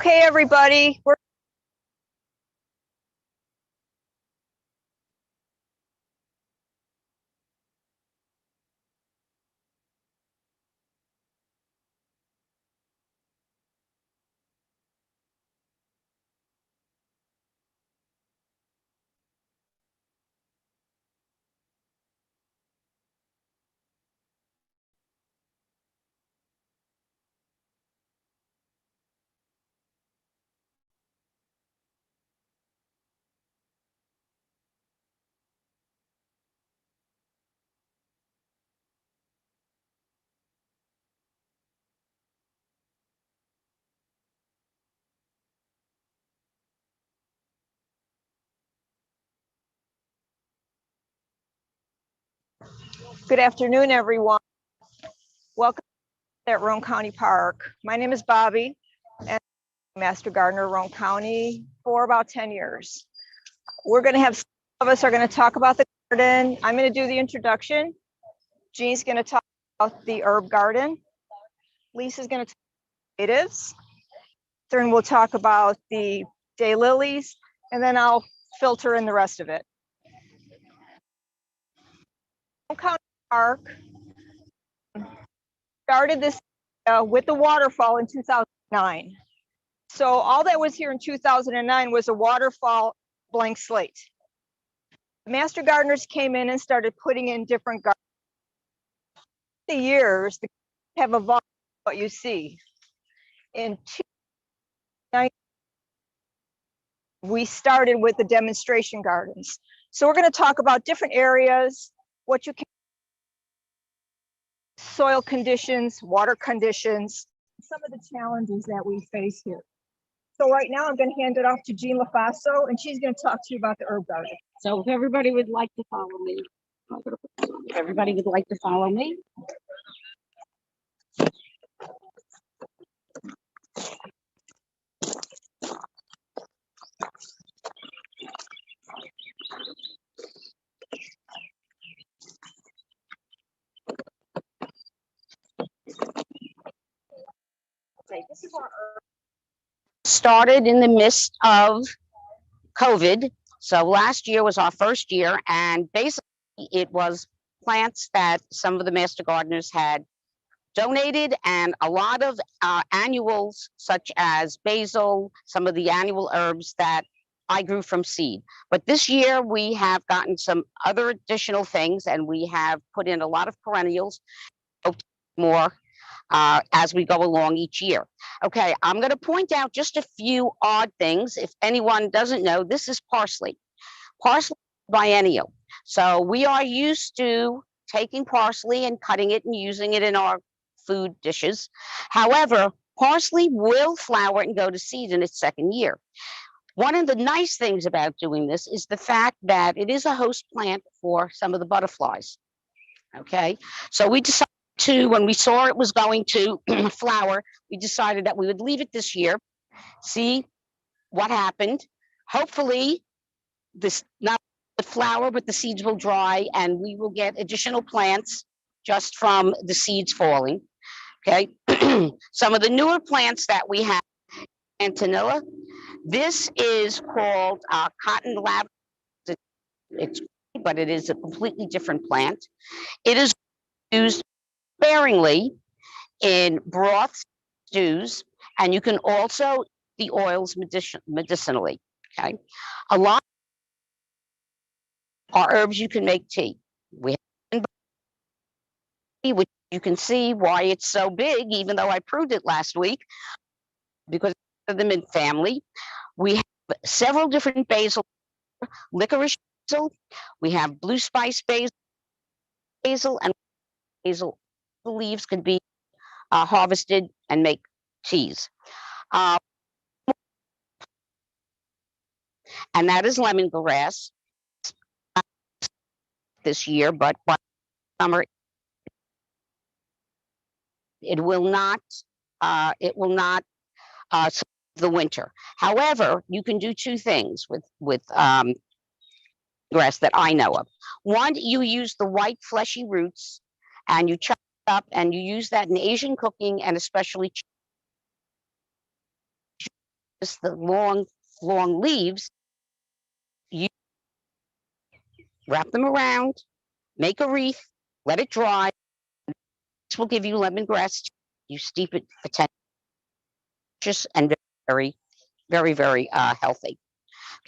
Okay, everybody. Good afternoon, everyone. Welcome at Roane County Park. My name is Bobby, and I'm Master Gardener of Roane County for about 10 years. We're going to have some of us are going to talk about the garden. I'm going to do the introduction. Jean's going to talk about the herb garden. Lisa's going to talk about natives. Then we'll talk about the daylilies, and then I'll filter in the rest of it. Roane County Park started this with the waterfall in 2009. So all that was here in 2009 was a waterfall blank slate. Master gardeners came in and started putting in different gardens. The years have evolved what you see. In 2009, we started with the demonstration gardens. So we're going to talk about different areas, what you can, soil conditions, water conditions, some of the challenges that we face here. So right now I'm going to hand it off to Jean LaFaso, and she's going to talk to you about the herb garden. So if everybody would like to follow me, Okay, this is our herb. Started in the midst of COVID. So last year was our first year, and basically it was plants that some of the master gardeners had donated, and a lot of annuals such as basil, some of the annual herbs that I grew from seed. But this year we have gotten some other additional things, and we have put in a lot of perennials, more as we go along each year. Okay, I'm going to point out just a few odd things. If anyone doesn't know, this is parsley. Parsley biennial. So we are used to taking parsley and cutting it and using it in our food dishes. However, parsley will flower and go to seed in its second year. One of the nice things about doing this is the fact that it is a host plant for some of the butterflies. Okay, so we decided to, when we saw it was going to flower, we decided that we would leave it this year, see what happened. Hopefully, this not the flower, but the seeds will dry, and we will get additional plants just from the seeds falling. Okay, some of the newer plants that we have, Antonilla. This is called cotton lavender. But it is a completely different plant. It is used sparingly in broths, stews, and you can also the oils medicinally. Okay, a lot are herbs you can make tea. We have, which you can see why it's so big, even though I proved it last week, because of the mint family. We have several different basil, licorice basil. We have blue spice basil, and basil. The leaves can be harvested and make teas. And that is lemongrass this year, but by summer it will not the winter. However, you can do two things with grass that I know of. One, you use the white fleshy roots and you chop it up, and you use that in Asian cooking, and especially just the long leaves, you wrap them around, make a wreath, let it dry. This will give you lemongrass. You steep it for 10 minutes and very, very, very healthy.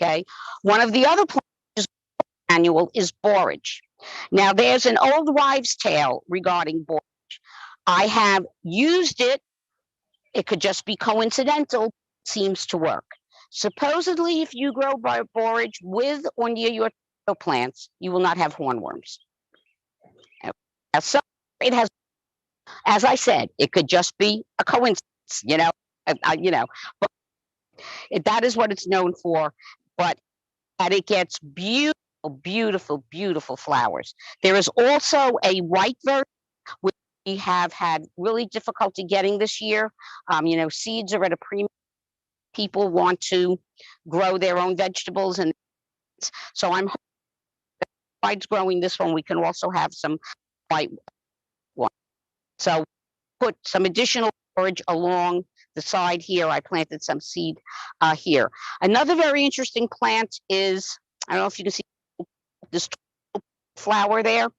Okay. One of the other plants annual is borage. Now, there's an old wives' tale regarding borage. I have used it. It could just be coincidental. It seems to work. Supposedly, if you grow borage with or near your tomato plants, you will not have hornworms. Now, so it has, as I said, it could just be a coincidence, but that is what it's known for. But and it gets beautiful, beautiful, beautiful flowers. There is also a white version, which we have had really difficulty getting this year. Seeds are at a premium. People want to grow their own vegetables, and so I'm besides growing this one, we can also have some white one. So put some additional storage along the side here. I planted some seed here. Another very interesting plant is, I don't know if you can see this flower there.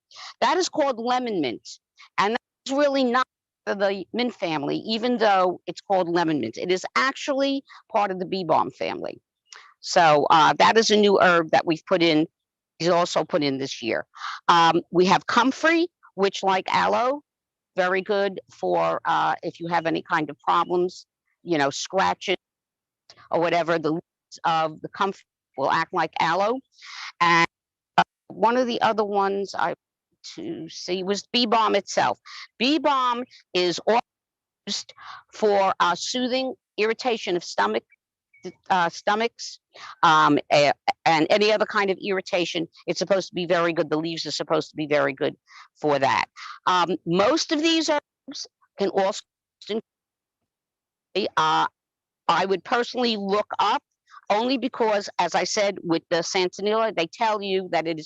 That is called lemon mint. And that's really not the mint family, even though it's called lemon mint. It is actually part of the bee balm family. So that is a new herb that we've put in. He's also put in this year. We have comfrey, which, like aloe, very good for if you have any kind of problems, scratches or whatever. The leaves of the comfrey will act like aloe. And one of the other ones I to see was bee balm itself. Bee balm is used for soothing irritation of stomachs, and any other kind of irritation. It's supposed to be very good. The leaves are supposed to be very good for that. Most of these herbs can also, I would personally look up, only because, as I said, with the Santanilla, they tell you that it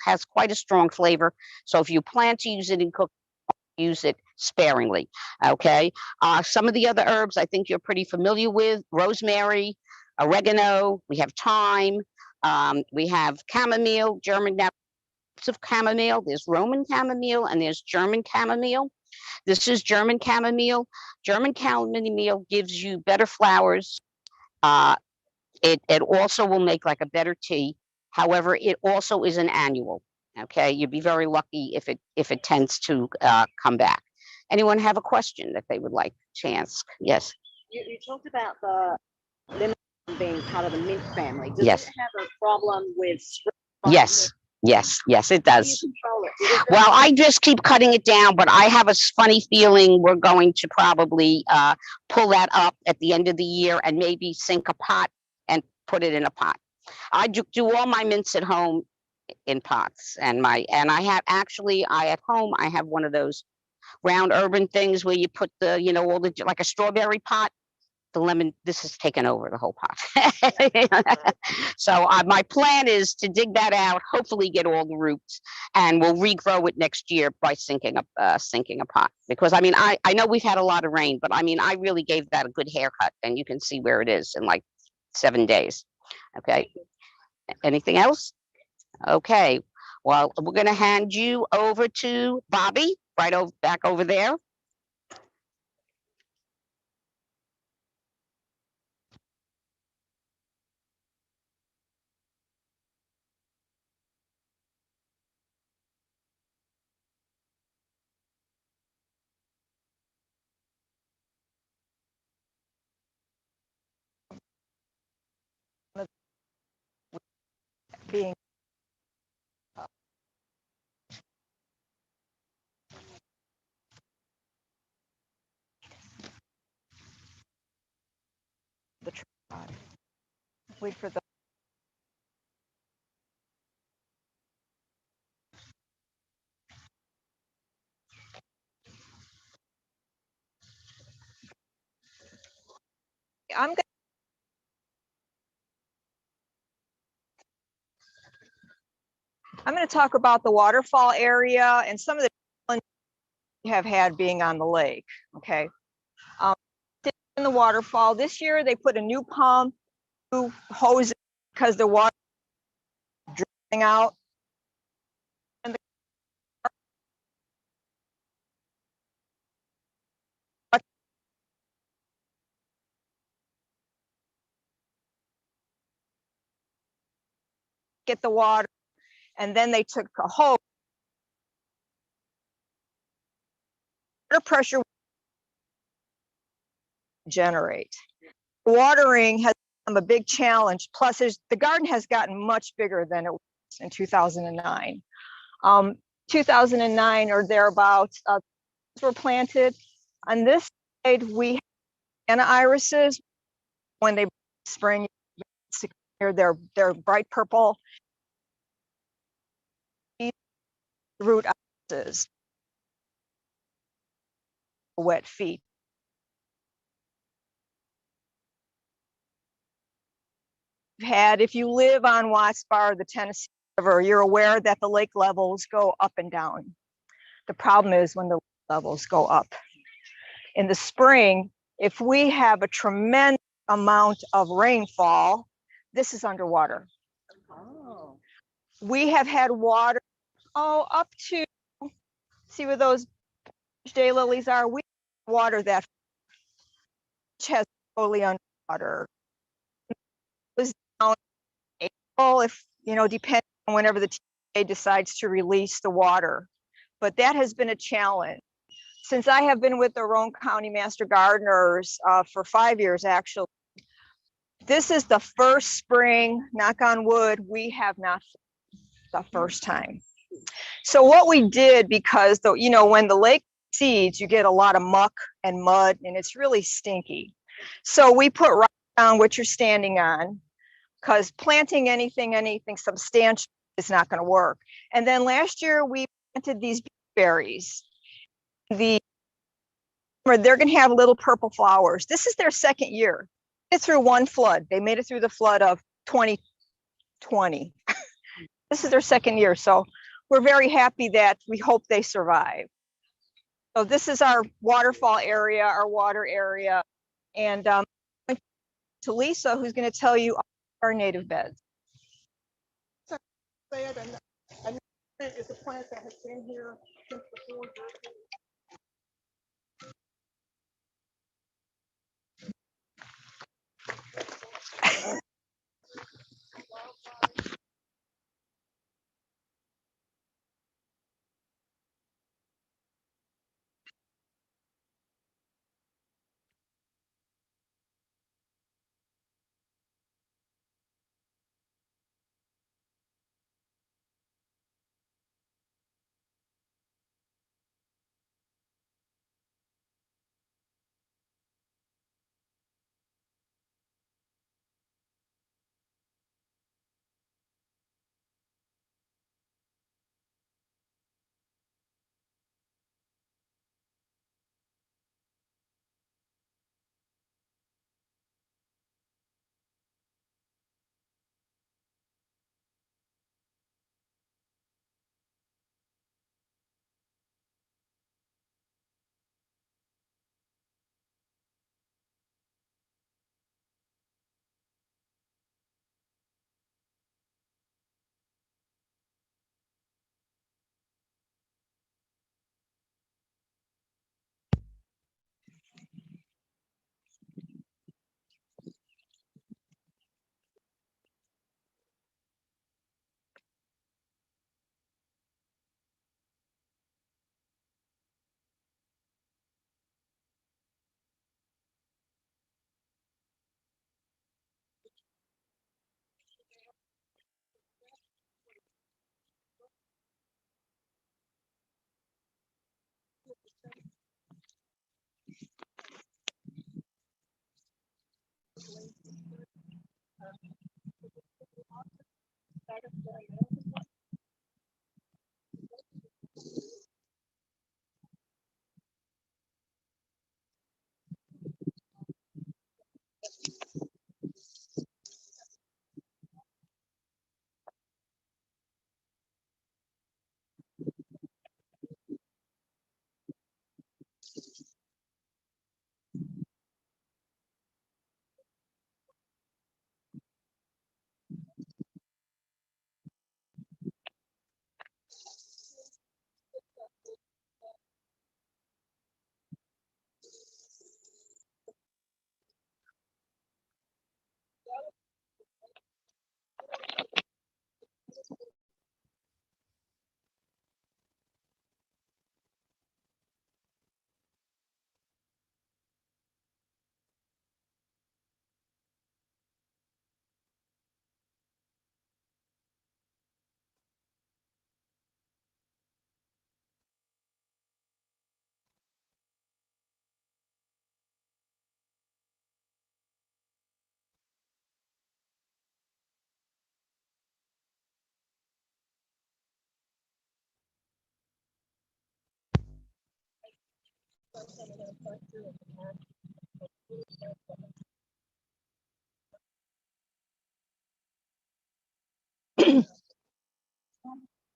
has quite a strong flavor. So if you plan to use it in cooking, use it sparingly. Okay. Some of the other herbs I think you're pretty familiar with: rosemary, oregano. We have thyme. We have chamomile, German types of chamomile. There's Roman chamomile and there's German chamomile. This is German chamomile. German chamomile gives you better flowers. It also will make like a better tea. However, it also is an annual. Okay, you'd be very lucky if it tends to come back. Anyone have a question that they would like to ask? Yes. You talked about the lemon being part of the mint family. Does Yes. it have a problem with? Yes. Yes, it How do you does. control it? Well, I just keep cutting it down, but I have a funny feeling we're going to probably pull that up at the end of the year and maybe sink a pot and put it in a pot. I do all my mints at home in pots, and I at home I have one of those round urban things where you put the all the, like a strawberry pot. The lemon, this has taken over the whole pot. So my plan is to dig that out, hopefully get all the roots, and we'll regrow it next year by sinking a pot. Because I know we've had a lot of rain, but I really gave that a good haircut, and you can see where it is in like 7 days. Okay. Anything else? Okay. Well, we're going to hand you over to Bobby, back over there. Being the tripod. Wait for the. I'm going to talk about the waterfall area and some of the challenges we have had being on the lake. Okay. in the waterfall. This year they put a new pump, new hose because the water draining out. And get the water, and then they took a hose. Water pressure generate. Watering has become a big challenge. Plus, the garden has gotten much bigger than it was in 2009. 2009 or thereabouts, were planted. On this side, we have irises. When they spring, they're bright purple. Root irises, wet feet. If you live on Watts Bar, the Tennessee River, you're aware that the lake levels go up and down. The problem is when the levels go up. In the spring, if we have a tremendous amount of rainfall, this is underwater. Oh. We have had water, up to, see where those daylilies are? We water that has totally underwater. It was down April, if, depending on whenever the TA decides to release the water. But that has been a challenge. Since I have been with the Roane County Master Gardeners for 5 years, actually, this is the first spring, knock on wood, we have not the first time. So what we did, because when the lake seeds, you get a lot of muck and mud, and it's really stinky. So we put right down what you're standing on, because planting anything substantial is not going to work. And then last year we planted these berries. They're going to have little purple flowers. This is their second year. It's through one flood. They made it through the flood of 2020. This is their second year. So we're very happy that we hope they survive. So this is our waterfall area, our water area. And to Lisa, who's going to tell you our native beds. It's a plant that has been here since before.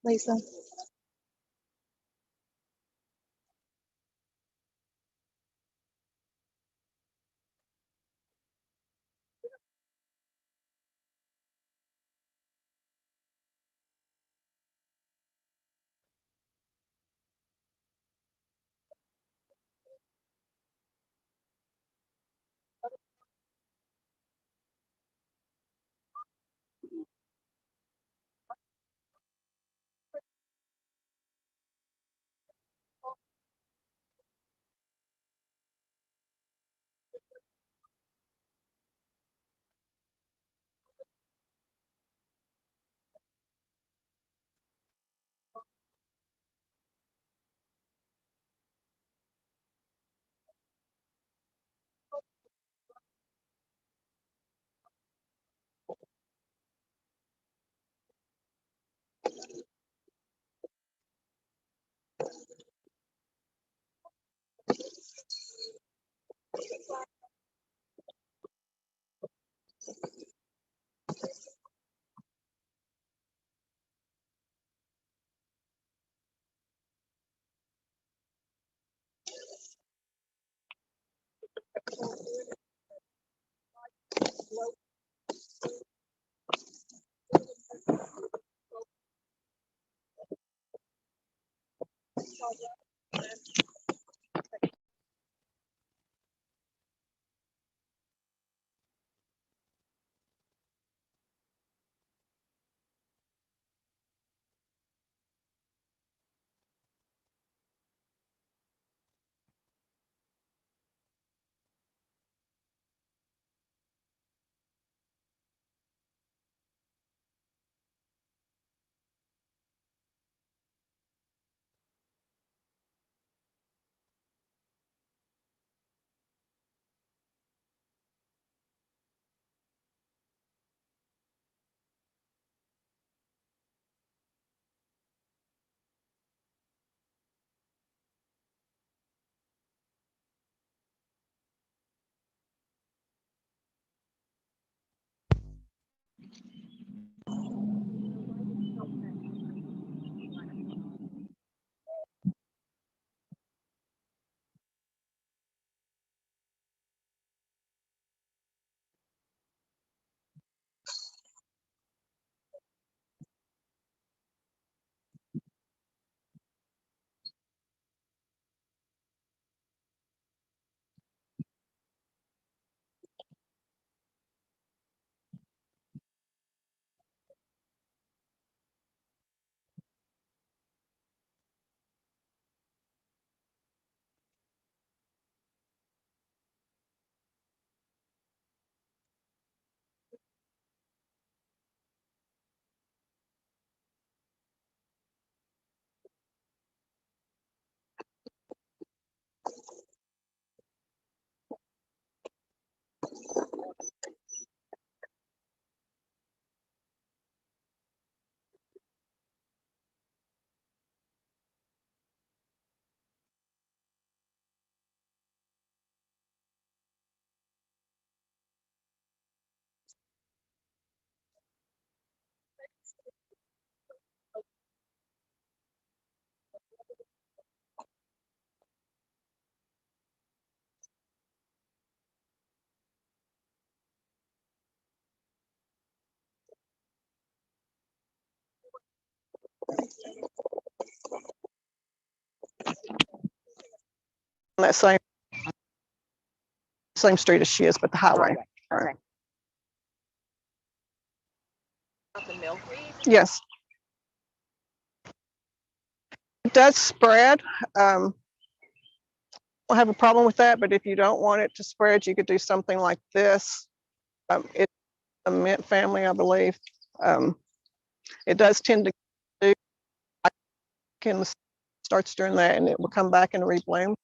Lisa. On that same street as she is, but the highway. Okay. The milkweed? Yes. It does spread. Don't have a problem with that, but if you don't want it to spread, you could do something like this. It's a mint family, I believe. It does tend to do, can starts doing that and it will come back and rebloom.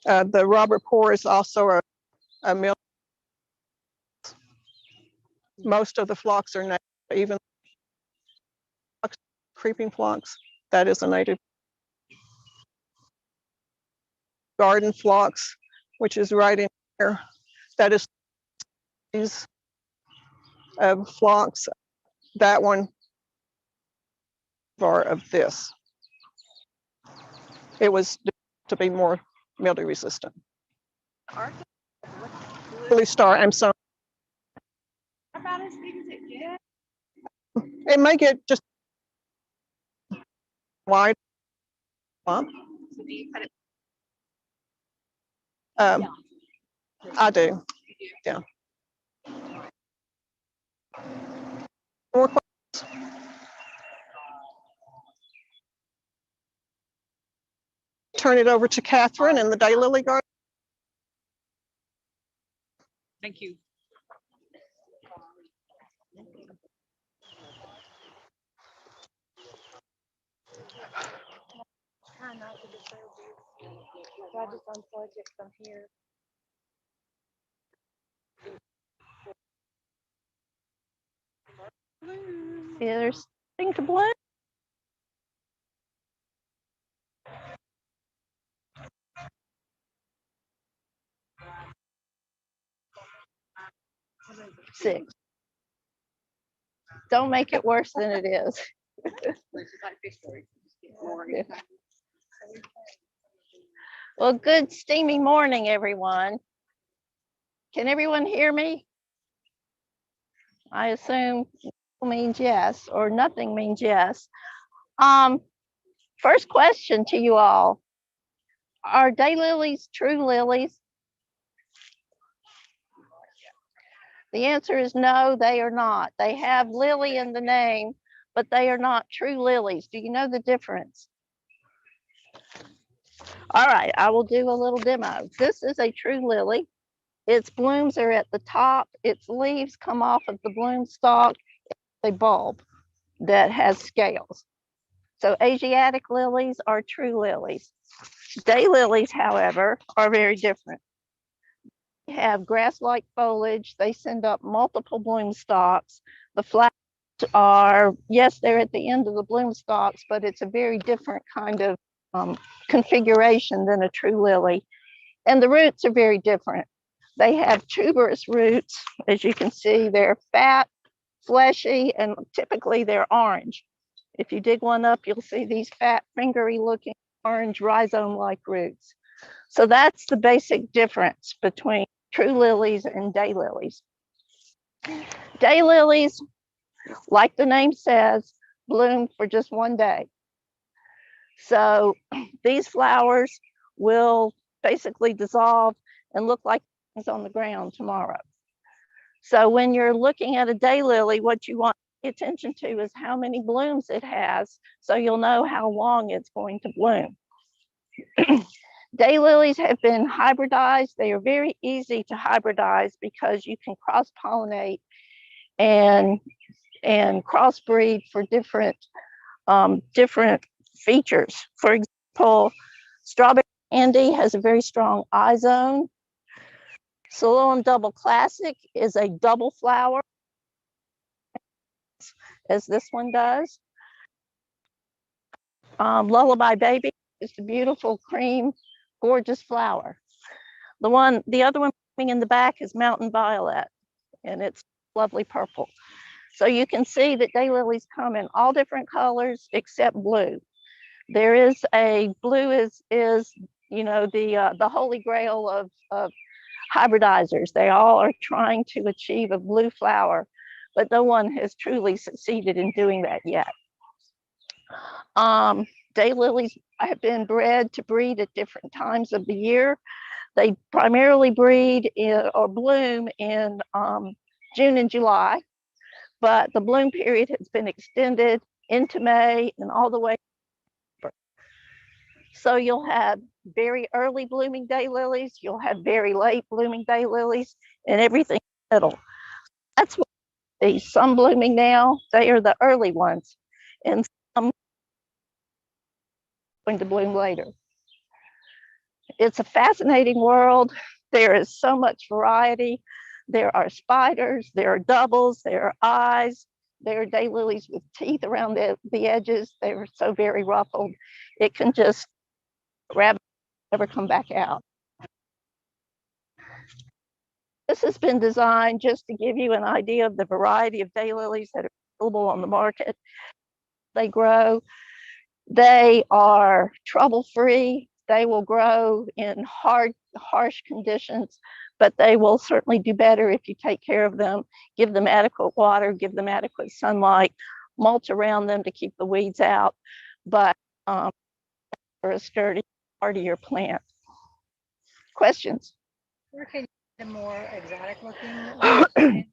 The Robert Poor is also a milk. Most of the phlox are native, even creeping phlox, that is a native. garden phlox, which is right in here. That is these phlox. That one bar of this. It was to be more mildew resistant. Blue star, I'm sorry. About as big as it gets. It may get just wide bump. So do you put it? I do. Yeah. More questions? Turn it over to Catherine in the daylily garden. Thank you. Try not to disturb you. So I just unplug it from here. Yeah, there's thing to bloom. Six. Don't make it worse than it is. Yeah. Well, good steamy morning, everyone. Can everyone hear me? I assume means yes, or nothing means yes. First question to you all. Are daylilies true lilies? The answer is no, they are not. They have lily in the name, but they are not true lilies. Do you know the difference? All right, I will do a little demo. This is a true lily. Its blooms are at the top. Its leaves come off of the bloom stalk, a bulb that has scales. So Asiatic lilies are true lilies. Daylilies, however, are very different. They have grass-like foliage. They send up multiple bloom stalks. The flowers are, yes, they're at the end of the bloom stalks, but it's a very different kind of configuration than a true lily. And the roots are very different. They have tuberous roots. As you can see, they're fat, fleshy, and typically they're orange. If you dig one up, you'll see these fat, fingery looking orange rhizome-like roots. So that's the basic difference between true lilies and daylilies. Daylilies, like the name says, bloom for just one day. So these flowers will basically dissolve and look like things on the ground tomorrow. So when you're looking at a daylily, what you want to pay attention to is how many blooms it has, so you'll know how long it's going to bloom. Daylilies have been hybridized. They are very easy to hybridize because you can cross-pollinate and crossbreed for different features. For example, strawberry candy has a very strong eye zone. Siloam Double Classic is a double flower, as this one does. Lullaby Baby is the beautiful cream, gorgeous flower. The other one in the back is Mountain Violet, and it's lovely purple. So you can see that daylilies come in all different colors except blue. There is a blue is you know the holy grail of hybridizers. They all are trying to achieve a blue flower, but no one has truly succeeded in doing that yet. Daylilies have been bred to breed at different times of the year. They primarily breed or bloom in June and July, but the bloom period has been extended into May and all the way. So you'll have very early blooming daylilies, you'll have very late blooming daylilies, and everything in the middle. That's what some blooming now, they are the early ones, and some going to bloom later. It's a fascinating world. There is so much variety. There are spiders, there are doubles, there are eyes, there are daylilies with teeth around the edges. They're so very ruffled. It can just grab ever come back out. This has been designed just to give you an idea of the variety of daylilies that are available on the market. They grow. They are trouble-free. They will grow in harsh conditions, but they will certainly do better if you take care of them, give them adequate water, give them adequate sunlight, mulch around them to keep the weeds out, but for a sturdy, hardier plant. Questions? Where can you get the more exotic looking?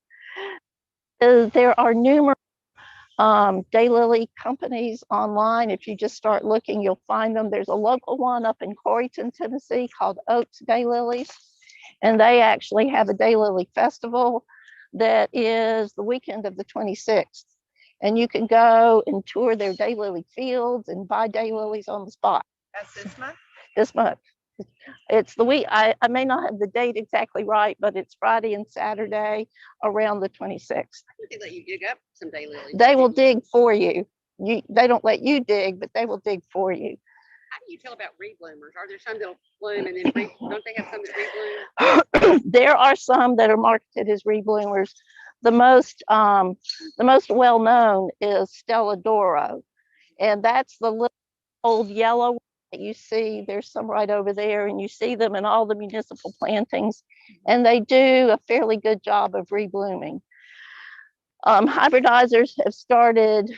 There are numerous daylily companies online. If you just start looking, you'll find them. There's a local one up in Corryton, Tennessee called Oaks Daylilies, and they actually have a daylily festival that is the weekend of the 26th. And you can go and tour their daylily fields and buy daylilies on the spot. That's this month? This month. It's the week, I may not have the date exactly right, but it's Friday and Saturday around the 26th. They let you dig up some daylilies. They will dig for you. They don't let you dig, but they will dig for you. How do you tell about rebloomers? Are there some that'll bloom and then don't they have some that rebloom? There are some that are marketed as rebloomers. The most well-known is Stella Doro, and that's the little old yellow one that you see. There's some right over there, and you see them in all the municipal plantings, and they do a fairly good job of reblooming. Hybridizers have started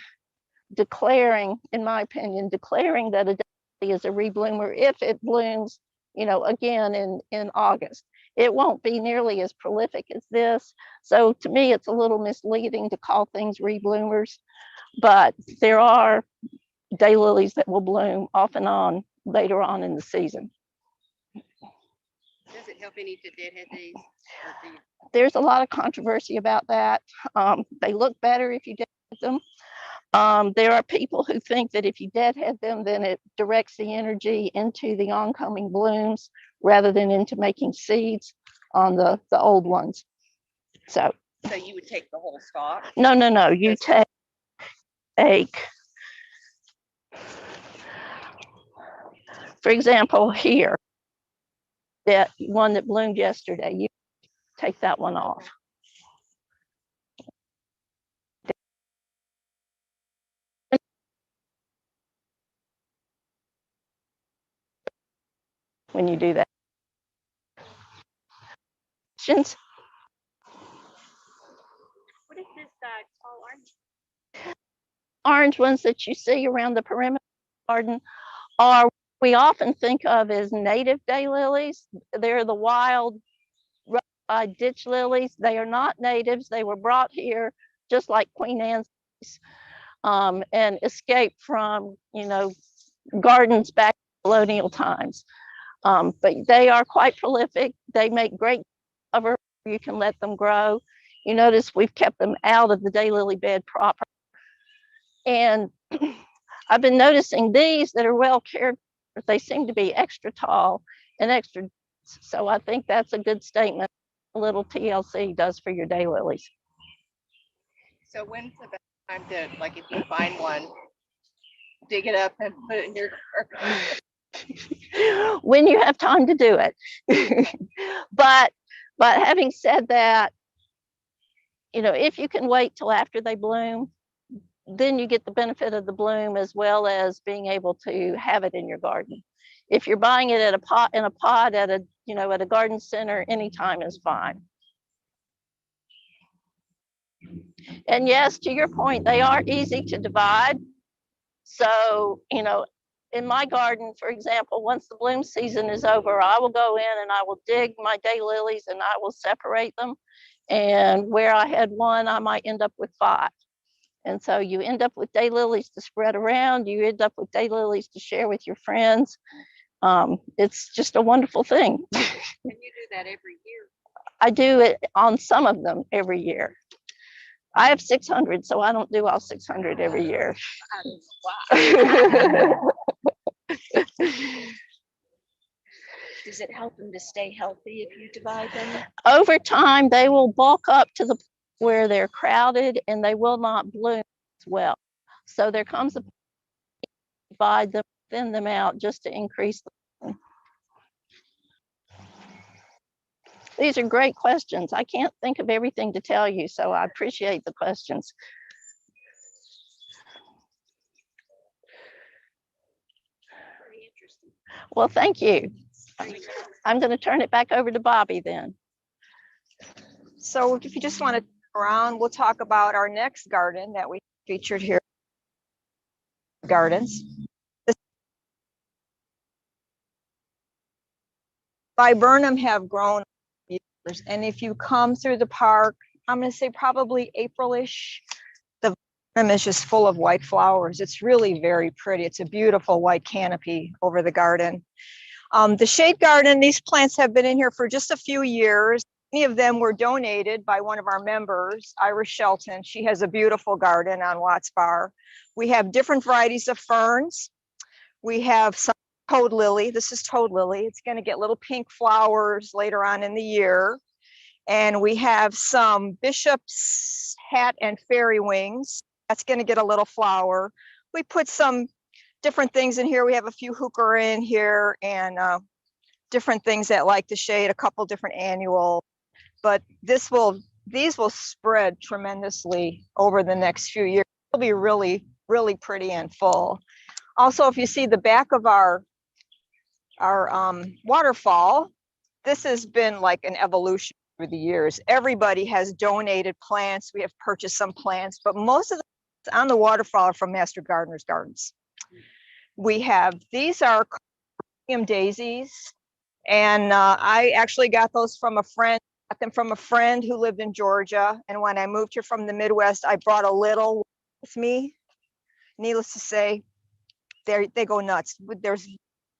declaring, in my opinion, declaring that a daylily is a rebloomer if it blooms, again in August. It won't be nearly as prolific as this. So to me, it's a little misleading to call things rebloomers, but there are daylilies that will bloom off and on later on in the season. Does it help any to deadhead these? There's a lot of controversy about that. They look better if you deadhead them. There are people who think that if you deadhead them, then it directs the energy into the oncoming blooms rather than into making seeds on the old ones. So you would take the whole stalk? No. You take, for example, here, that one that bloomed yesterday, you take that one off. When you do that. Questions? What is this tall orange? Orange ones that you see around the perimeter garden are we often think of as native daylilies. They're the wild ditch lilies. They are not natives. They were brought here just like Queen Anne's and escaped from gardens back in colonial times. But they are quite prolific. They make great cover. You can let them grow. You notice we've kept them out of the daylily bed proper. And I've been noticing these that are well cared for, they seem to be extra tall and extra dense. So I think that's a good statement a little TLC does for your daylilies. So when's the best time to, like, if you find one, dig it up and put it in your garden? When you have time to do it. But having said that, if you can wait till after they bloom, then you get the benefit of the bloom as well as being able to have it in your garden. If you're buying it in a pot at a garden center, anytime is fine. And yes, to your point, they are easy to divide. So, in my garden, for example, once the bloom season is over, I will go in and I will dig my daylilies and I will separate them. And where I had one, I might end up with 5. And so you end up with daylilies to spread around. You end up with daylilies to share with your friends. It's just a wonderful thing. And you do that every year? I do it on some of them every year. I have 600, so I don't do all 600 every year. Does it help them to stay healthy if you divide them? Over time, they will bulk up to the point where they're crowded and they will not bloom as well. So there comes a point where you divide them, thin them out just to increase them. These are great questions. I can't think of everything to tell you, so I appreciate the questions. Very interesting. Well, thank you. I'm going to turn it back over to Bobby then. So if you just want to around, we'll talk about our next garden that we featured here. Gardens. Viburnum have grown years, and if you come through the park, I'm going to say probably April-ish, the viburnum is just full of white flowers. It's really very pretty. It's a beautiful white canopy over the garden. The shade garden, these plants have been in here for just a few years. Many of them were donated by one of our members, Iris Shelton. She has a beautiful garden on Watts Bar. We have different varieties of ferns. We have some toad lily. This is toad lily. It's going to get little pink flowers later on in the year. And we have some bishop's hat and fairy wings. That's going to get a little flower. We put some different things in here. We have a few heuchera in here and different things that like the shade, a couple different annual. But these will spread tremendously over the next few years. It'll be really, really pretty and full. Also, if you see the back of our waterfall, this has been like an evolution over the years. Everybody has donated plants. We have purchased some plants, but most of the plants on the waterfall are from Master Gardener's Gardens. We have, these are daisies, and I actually got those from a friend. Got them from a friend who lived in Georgia, and when I moved here from the Midwest, I brought a little with me. Needless to say, they go nuts. There's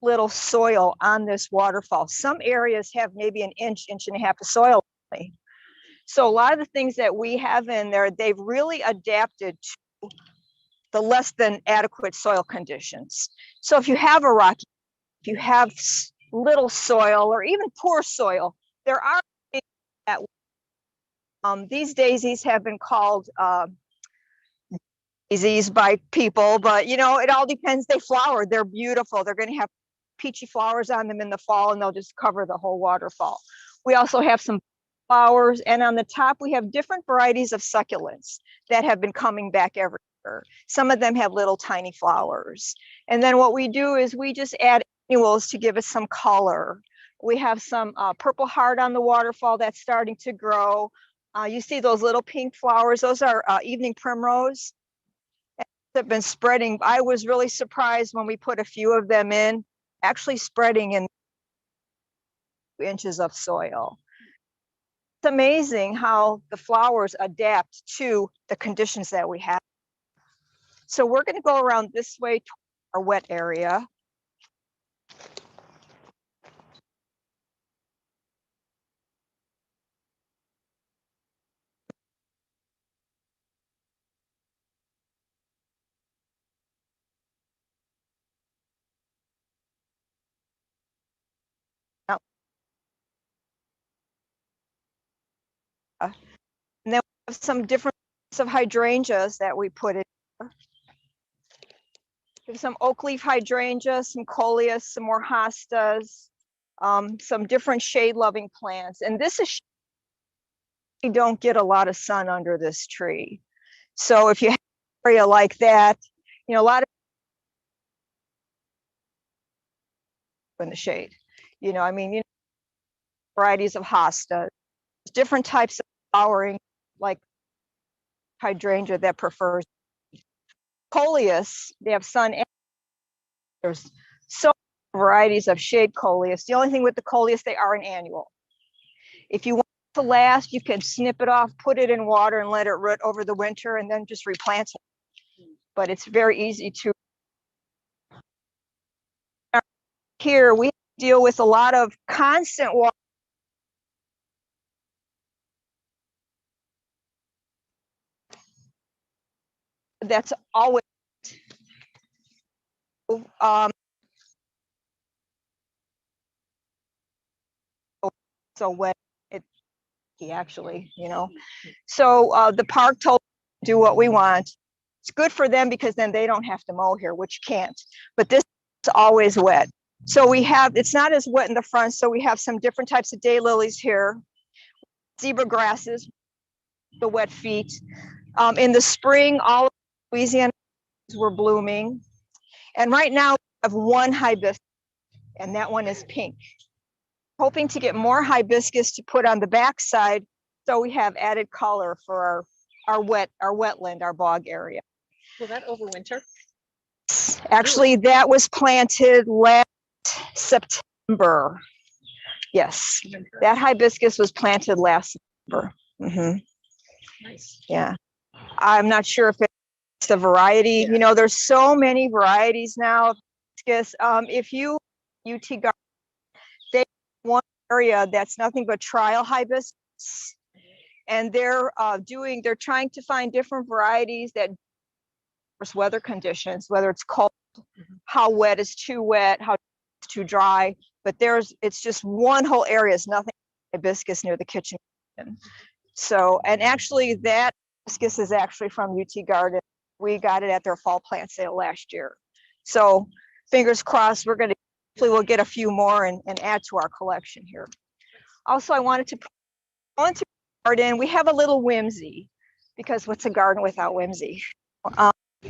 little soil on this waterfall. Some areas have maybe an inch and a half of soil. So a lot of the things that we have in there, they've really adapted to the less than adequate soil conditions. So if you have a rocky, if you have little soil or even poor soil, there are things that these daisies have been called daisies by people, but you know, it all depends. They flower, they're beautiful. They're going to have peachy flowers on them in the fall, and they'll just cover the whole waterfall. We also have some flowers, and on the top we have different varieties of succulents that have been coming back every year. Some of them have little tiny flowers. And then what we do is we just add annuals to give us some color. We have some purple heart on the waterfall that's starting to grow. You see those little pink flowers, those are evening primrose. Have been spreading. I was really surprised when we put a few of them in, actually spreading in inches of soil. It's amazing how the flowers adapt to the conditions that we have. So we're going to go around this way to our wet area. And then we have some different types of hydrangeas that we put in. There's some oak leaf hydrangeas, some coleus, some more hostas, some different shade-loving plants. And this is, you don't get a lot of sun under this tree. So if you have an area like that, you know, a lot of in the shade, you know, I mean, you know, varieties of hostas, different types of flowering, like hydrangea that prefers coleus. They have sun. There's so many varieties of shade coleus. The only thing with the coleus, they are an annual. If you want it to last, you can snip it off, put it in water, and let it root over the winter, and then just replant it. But it's very easy to. Here we deal with a lot of constant water. That's always so wet. It actually, you know. So the park told us to do what we want. It's good for them because then they don't have to mow here, which can't. But this is always wet. So we have, it's not as wet in the front, so we have some different types of daylilies here. Zebra grasses, the wet feet. In the spring, all of Louisiana were blooming. And right now we have one hibiscus, and that one is pink. Hoping to get more hibiscus to put on the backside, so we have added color for our wetland, our bog area. Will that overwinter? Actually, that was planted last September. Yes, that hibiscus was planted last September. Nice. Yeah, I'm not sure if it's the variety. Yeah. You know, there's so many varieties now of hibiscus. If you UT Garden, they have one area that's nothing but trial hibiscus, and they're trying to find different varieties that weather conditions, whether it's cold, how wet is too wet, how it's too dry. But it's just one whole area is nothing but hibiscus near the kitchen. So, and actually that hibiscus is actually from UT Garden. We got it at their fall plant sale last year. So fingers crossed, hopefully we'll get a few more and add to our collection here. Also, I wanted to put onto garden, we have a little whimsy, because what's a garden without whimsy?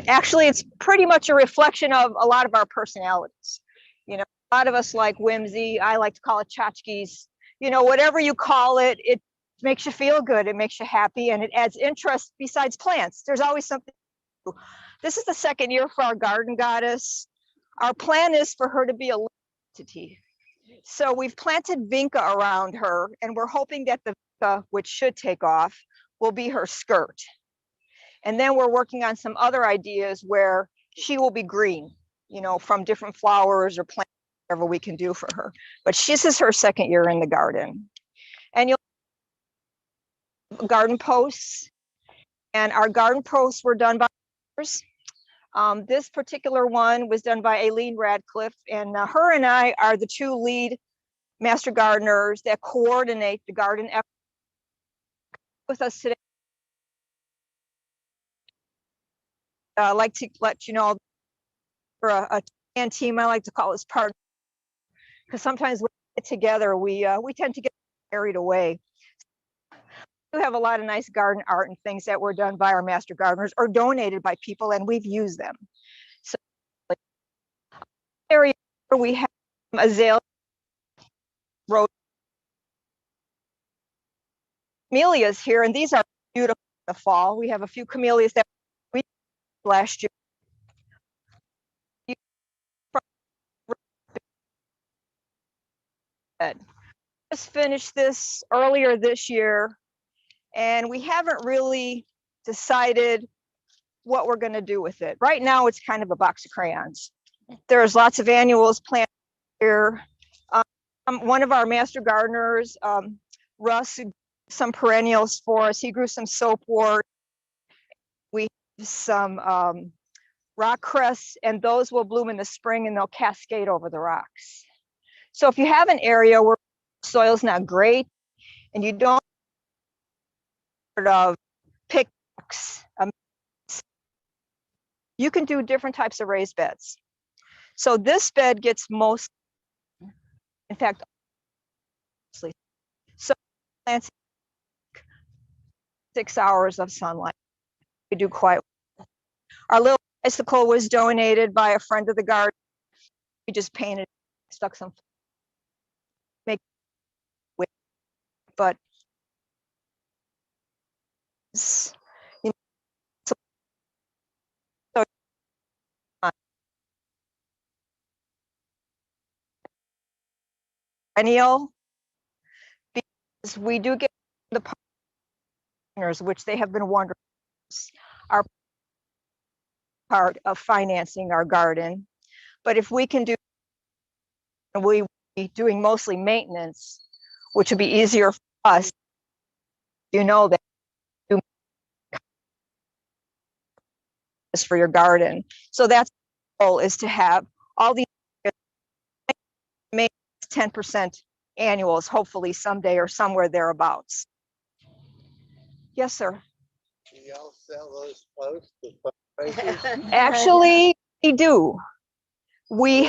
Actually, it's pretty much a reflection of a lot of our personalities. You know, a lot of us like whimsy. I like to call it tchotchkes. You know, whatever you call it, it makes you feel good. It makes you happy, and it adds interest besides plants. There's always something to do. This is the second year for our garden goddess. Our plan is for her to be a entity. So we've planted vinca around her, and we're hoping that the vinca, which should take off, will be her skirt. And then we're working on some other ideas where she will be green, you know, from different flowers or plants, whatever we can do for her. But this is her second year in the garden. And you'll garden posts, and our garden posts were done by others. This particular one was done by Aileen Radcliffe, and her and I are the two lead master gardeners that coordinate the garden effort with us today. I like to let you know, for a team, I like to call us part, because sometimes we get together, we tend to get carried away. We have a lot of nice garden art and things that were done by our master gardeners or donated by people, and we've used them. So area where we have azalea, rose, camellias here, and these are beautiful in the fall. We have a few camellias that we last year. Just finished this earlier this year, and we haven't really decided what we're going to do with it. Right now, it's kind of a box of crayons. There's lots of annuals planted here. One of our master gardeners, Russ, grew some perennials for us. He grew some soapwort. We have some rock crests, and those will bloom in the spring, and they'll cascade over the rocks. So if you have an area where soil's not great and you don't of picks, you can do different types of raised beds. So this bed gets most, in fact, so plants 6 hours of sunlight. We do quite well. Our little bicycle was donated by a friend of the garden. We just painted, stuck some, but you know, so perennial, because we do get the partners, which they have been wonderful. Our part of financing our garden, but if we can do, we be doing mostly maintenance, which would be easier for us. You know that is for your garden. So that's the goal, is to have all these 10% annuals, hopefully someday or somewhere thereabouts. Yes, sir. Do y'all sell those posts? The Actually, we do. We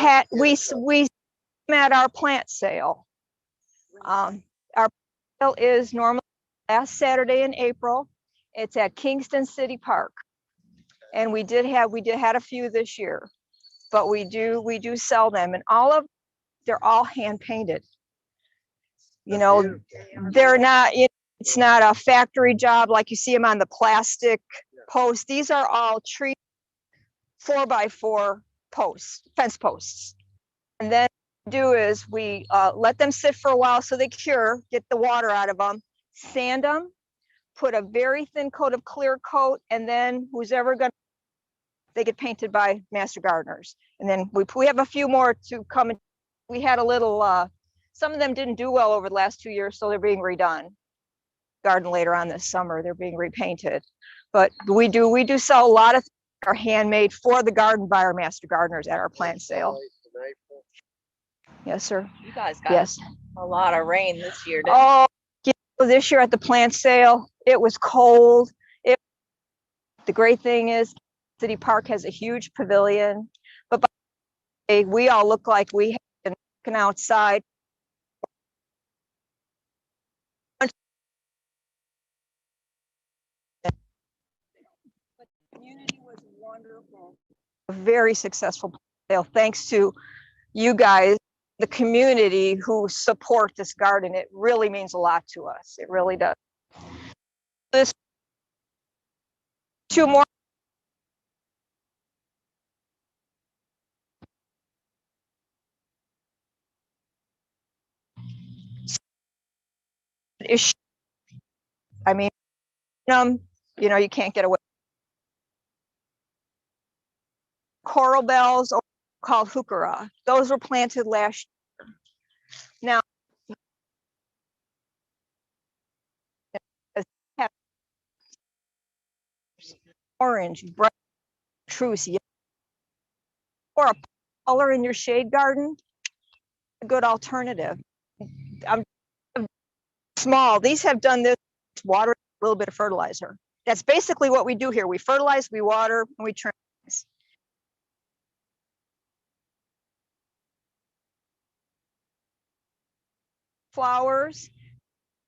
at our plant sale. Our sale is normally last Saturday in April. It's at Kingston City Park. And we did had a few this year, but we do sell them, and they're all hand painted. You know, they're not, it's not a factory job like you see them on the plastic posts. These are all tree 4x4 posts, fence posts. And then what we do is we let them sit for a while so they cure, get the water out of them, sand them, put a very thin coat of clear coat, and then who's ever gonna, they get painted by master gardeners. And then we have a few more to come. We had a little, some of them didn't do well over the last 2 years, so they're being redone. Garden later on this summer, they're being repainted. But we do sell a lot of things that are handmade for the garden by our master gardeners at our plant sale. Yes, sir. You guys got Yes. a lot of rain this year, didn't Oh, this year at the plant sale, it was cold. The great thing is City Park has a huge pavilion, but we all look like we have been working outside. The community was wonderful. A very successful sale, thanks to you guys, the community who support this garden. It really means a lot to us. It really does. This 2 more. I mean, you can't get away. Coral bells, or called heuchera, those were planted last year. Now, orange, bright truce, or a color in your shade garden, a good alternative. I'm small. These have done this, water, a little bit of fertilizer. That's basically what we do here. We fertilize, we water, and we trim. Flowers,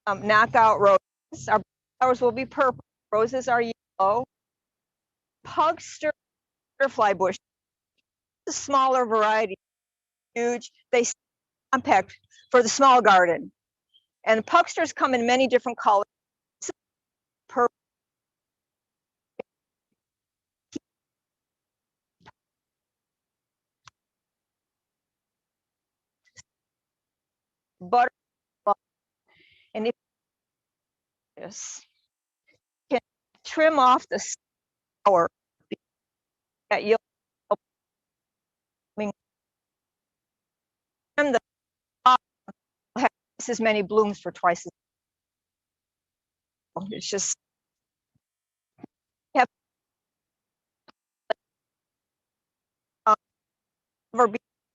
knockout roses. Our flowers will be purple. Roses are yellow. Pugster butterfly bush, the smaller variety, huge. They compact for the small garden. And pugsters come in many different colors. Purple. Butterfly. And if this can trim off the flower that you'll trim the have twice as many blooms for twice as it's just have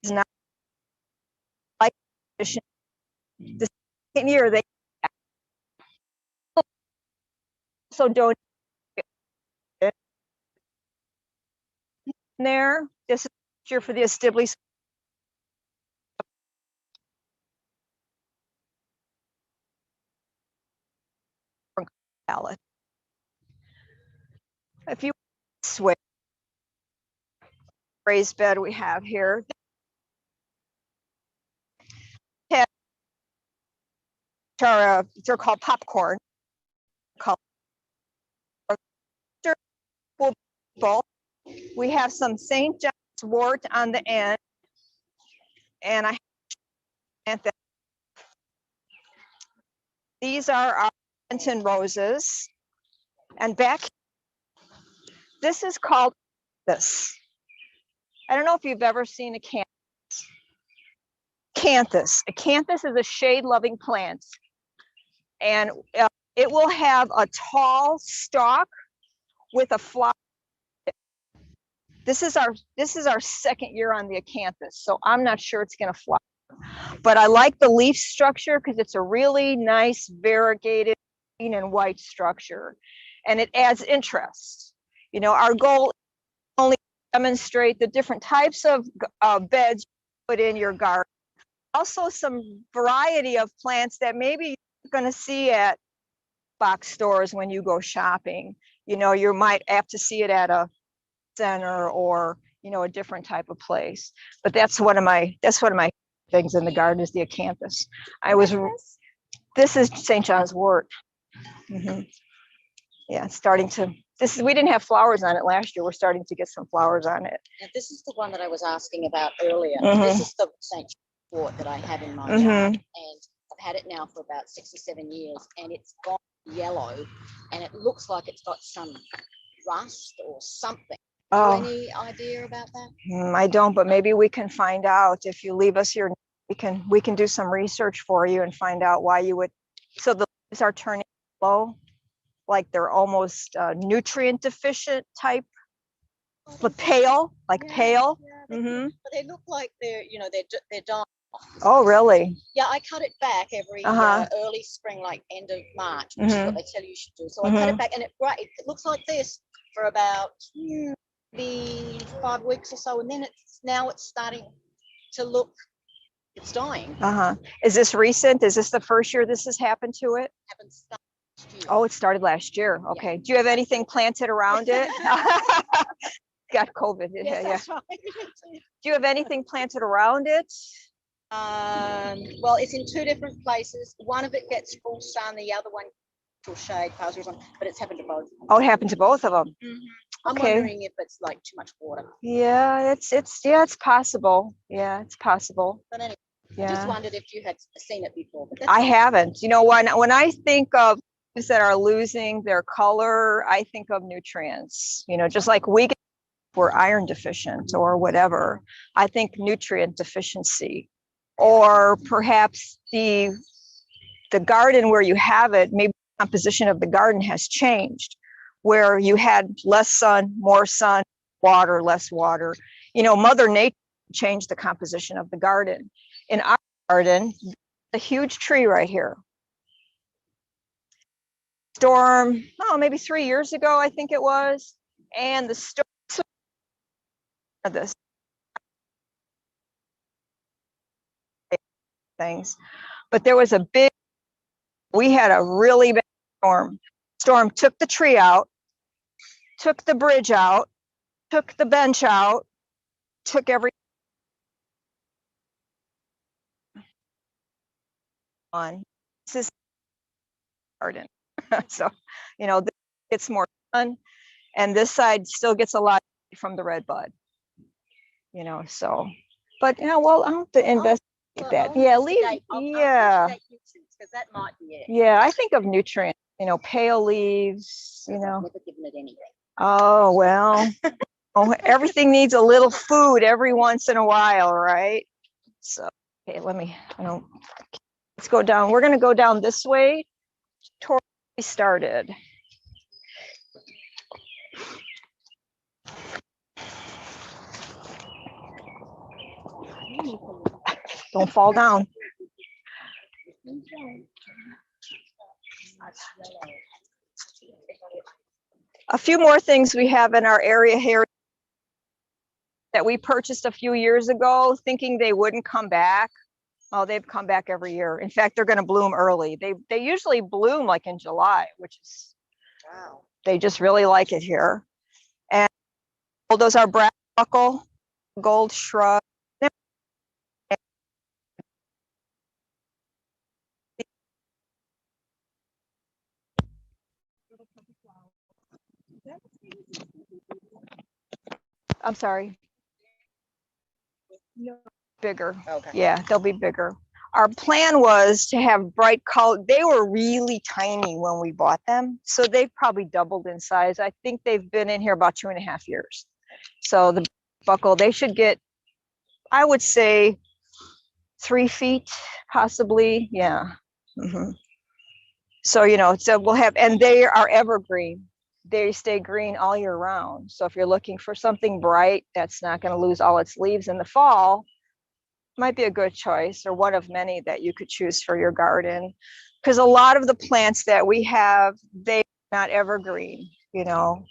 is not like the second year they also don't there. This is year for the Estiblis ballot. If you switch raised bed we have here, they're called popcorn. We have some St. John's wort on the end, and I have that. These are our Lenten roses, and back this is called this. I don't know if you've ever seen a canthus. A canthus is a shade-loving plant, and it will have a tall stalk with a flower. This is our second year on the acanthus, so I'm not sure it's going to flower. But I like the leaf structure because it's a really nice variegated green and white structure, and it adds interest. You know, our goal is only to demonstrate the different types of beds you put in your garden. Also some variety of plants that maybe you're going to see at box stores when you go shopping. You know, you might have to see it at a center or, you know, a different type of place. But that's one of my things in the garden is the acanthus. This is St. John's wort. Yeah, it's starting to, we didn't have flowers on it last year. We're starting to get some flowers on it. Now, this is the one that I was asking about earlier. Mhm. This is the St. Wort that I have in my Mhm. yard, and I've had it now for about 6 or 7 years, and it's gone yellow, and it looks like it's got some rust or something. Oh, Any idea about that? I don't, but maybe we can find out. If you leave us your, we can do some research for you and find out why you would. So the leaves are turning yellow, like they're almost nutrient deficient type, but pale, like pale. But they look like they're dying. Oh, really? Yeah, I cut it back every early spring, like end of March, which is what they tell you should do. So I cut it back, and it looks like this for about maybe 5 weeks or so, and then it's starting to look, it's dying. Is this recent? Is this the first year this has happened to it? Haven't started last year. Oh, it started last year. Okay. Do you have anything planted around it? Got COVID. Yes, Yeah. that's right. Do you have anything planted around it? Well, it's in 2 different places. One of it gets full sun, the other one full shade, passes on, but it's happened to both. Oh, it happened to both of them. I'm Okay. wondering if it's like too much water. Yeah, it's possible. Yeah, it's possible. But anyway, Yeah. just wondered if you had seen it before. But I haven't. You know, when I think of things that are losing their color, I think of nutrients. You know, just like we're iron deficient or whatever. I think nutrient deficiency, or perhaps the garden where you have it, maybe the composition of the garden has changed, where you had less sun, more sun, water, less water. You know, Mother Nature changed the composition of the garden. In our garden, a huge tree right here. Storm, maybe 3 years ago, I think it was. And the storm of this things. But there was we had a really bad storm. Storm took the tree out, took the bridge out, took the bench out, took every on. This is garden. So, you know, this gets more sun, and this side still gets a lot from the red bud. You know, so, but you know, well, I'll have to investigate that. Yeah, leave. Yeah, because that might be it. Yeah, I think of nutrients. You know, pale leaves. You know. Never given it anything. Oh well. Everything needs a little food every once in a while, right? So, okay, let's go down. We're going to go down this way toward where we started. Don't fall down. A few more things we have in our area here that we purchased a few years ago, thinking they wouldn't come back. Oh, they've come back every year. In fact, they're going to bloom early. They usually bloom like in July, which is, wow. They just really like it here. And those are brass buckle, gold shrub. I'm sorry. No, bigger. Okay. Yeah, they'll be bigger. Our plan was to have bright color. They were really tiny when we bought them, so they've probably doubled in size. I think they've been in here about 2.5 years. So the buckle, they should get, I would say, 3 feet, possibly. Yeah. So, you know, so we'll have, and they are evergreen. They stay green all year round. So if you're looking for something bright that's not going to lose all its leaves in the fall, might be a good choice, or one of many that you could choose for your garden. Because a lot of the plants that we have, they're not evergreen. You know,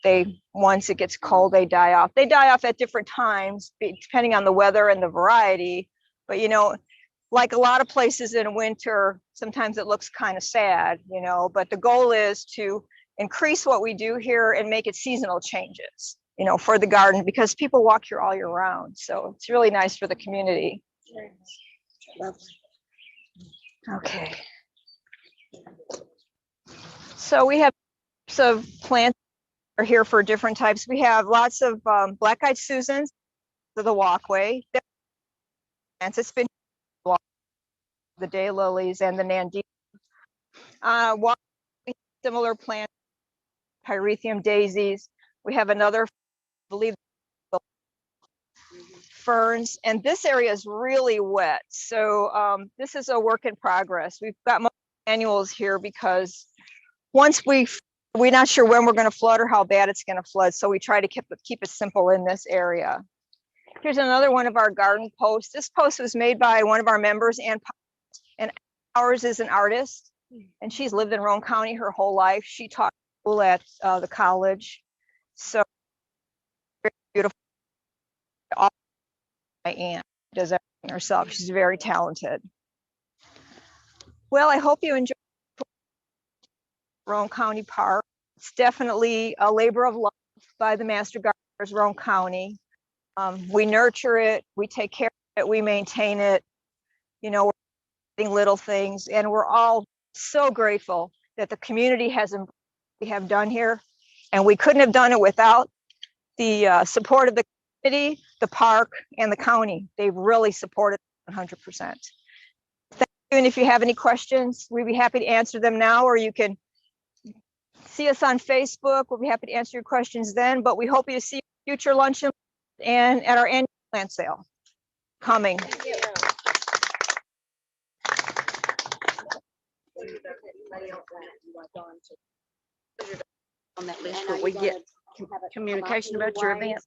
once it gets cold, they die off. They die off at different times, depending on the weather and the variety. But, you know, like a lot of places in winter, sometimes it looks kind of sad, you know, but the goal is to increase what we do here and make it seasonal changes, you know, for the garden, because people walk here all year round. So it's really nice for the community. Okay. So we have types of plants are here for different types. We have lots of black-eyed Susans to the walkway. And it's been the daylilies and the Nandina. Similar plants, pyrethrum daisies. We have another, I believe, ferns, and this area is really wet. So this is a work in progress. We've got most annuals here because once we're not sure when we're going to flood or how bad it's going to flood. So we try to keep it simple in this area. Here's another one of our garden posts. This post was made by one of our members, and ours is an artist, and she's lived in Roane County her whole life. She taught school at the college. So very beautiful. My aunt does everything herself. She's very talented. Well, I hope you enjoy Roane County Park. It's definitely a labor of love by the Master Gardeners, Roane County. We nurture it, we take care of it, we maintain it. You know, we're doing little things, and we're all so grateful that the community has we have done here, and we couldn't have done it without the support of the community, the park, and the county. They've really supported 100%. Thank you, and if you have any questions, we'd be happy to answer them now, or you can see us on Facebook. We'll be happy to answer your questions then, but we hope you see future luncheon and at our annual plant sale coming. On that list where we get communication about your event.